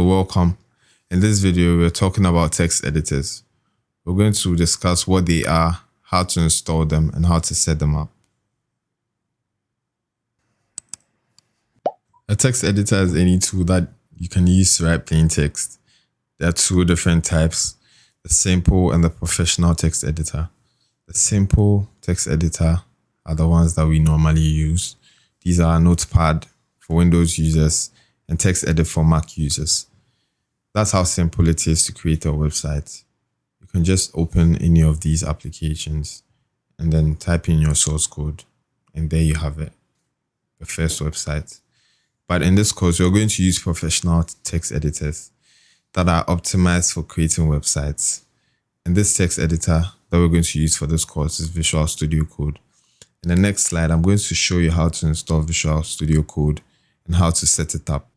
Hello, welcome. In this video, we're talking about text editors. We're going to discuss what they are, how to install them, and how to set them up. A text editor is any tool that you can use to write plain text. There are two different types, the simple and the professional text editor. The simple text editor are the ones that we normally use. These are Notepad for Windows users and TextEdit for Mac users. That's how simple it is to create a website. You can just open any of these applications and then type in your source code, and there you have it, the first website. But in this course, we're going to use professional text editors that are optimized for creating websites. And this text editor that we're going to use for this course is Visual Studio Code. In the next slide, I'm going to show you how to install Visual Studio Code and how to set it up.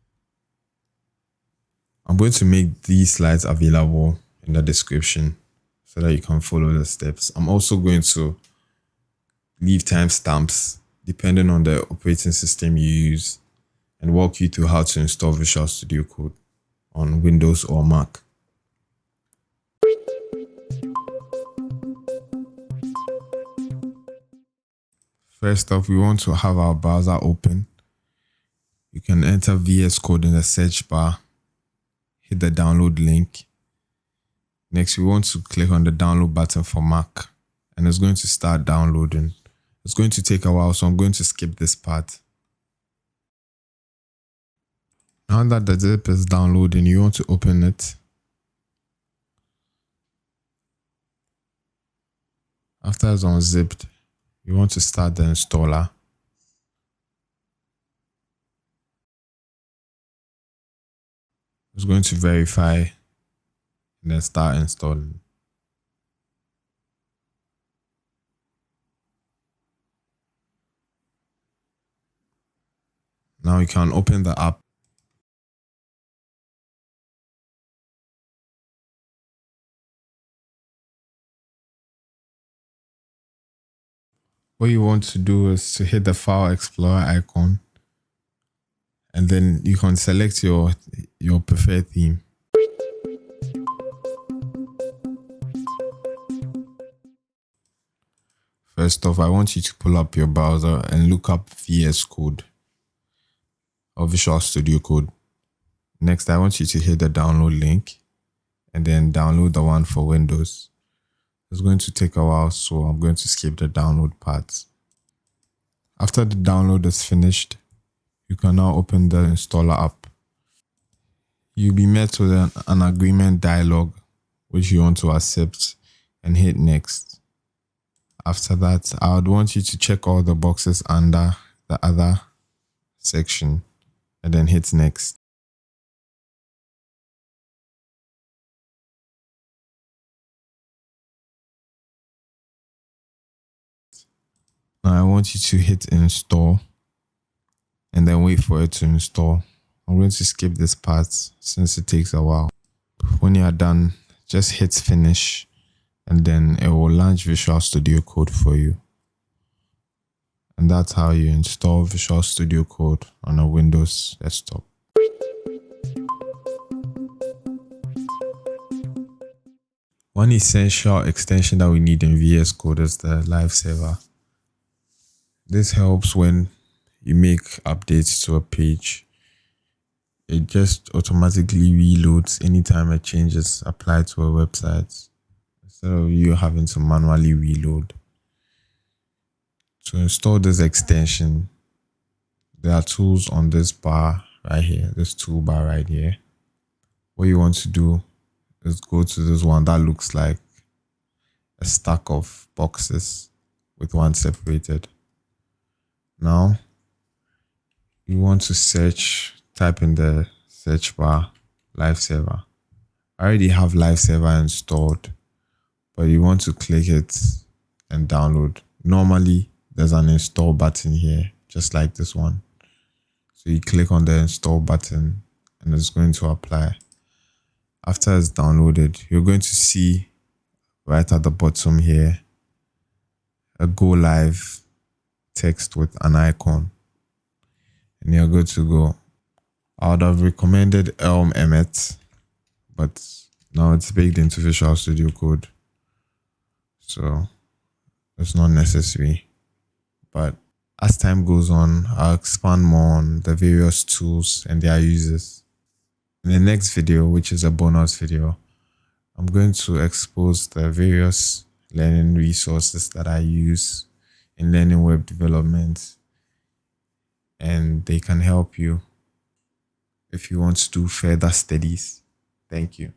I'm going to make these slides available in the description so that you can follow the steps. I'm also going to leave timestamps depending on the operating system you use and walk you through how to install Visual Studio Code on Windows or Mac. First off, we want to have our browser open. You can enter VS Code in the search bar, hit the download link. Next, we want to click on the download button for Mac, and it's going to start downloading. It's going to take a while, so I'm going to skip this part. Now that the zip is downloading, you want to open it. After it's unzipped, you want to start the installer. It's going to verify and then start installing. Now you can open the app. What you want to do is to hit the File Explorer icon, and then you can select your preferred theme. First off, I want you to pull up your browser and look up VS Code or Visual Studio Code. Next, I want you to hit the download link and then download the one for Windows. It's going to take a while, so I'm going to skip the download part. After the download is finished, you can now open the installer app. You'll be met with an agreement dialog, which you want to accept and hit next. After that, I would want you to check all the boxes under the other section and then hit next. Now I want you to hit install and then wait for it to install. I'm going to skip this part since it takes a while. When you are done, just hit finish and then it will launch Visual Studio Code for you. And that's how you install Visual Studio Code on a Windows desktop. One essential extension that we need in VS Code is the Live Server. This helps when you make updates to a page. It just automatically reloads anytime a change is applied to a website, instead of you having to manually reload. To install this extension, there are tools on this bar right here, this toolbar right here. What you want to do is go to this one that looks like a stack of boxes with one separated. Now, you want to search, type in the search bar, Live Server. I already have Live Server installed, but you want to click it and download. Normally, there's an install button here, just like this one. So you click on the install button and it's going to apply. After it's downloaded, you're going to see right at the bottom here, a Go Live text with an icon, and you're good to go. I would have recommended Elm Emmet, but now it's baked into Visual Studio Code, so it's not necessary. But as time goes on, I'll expand more on the various tools and their uses. In the next video, which is a bonus video, I'm going to expose the various learning resources that I use in learning web development, and they can help you if you want to do further studies. Thank you.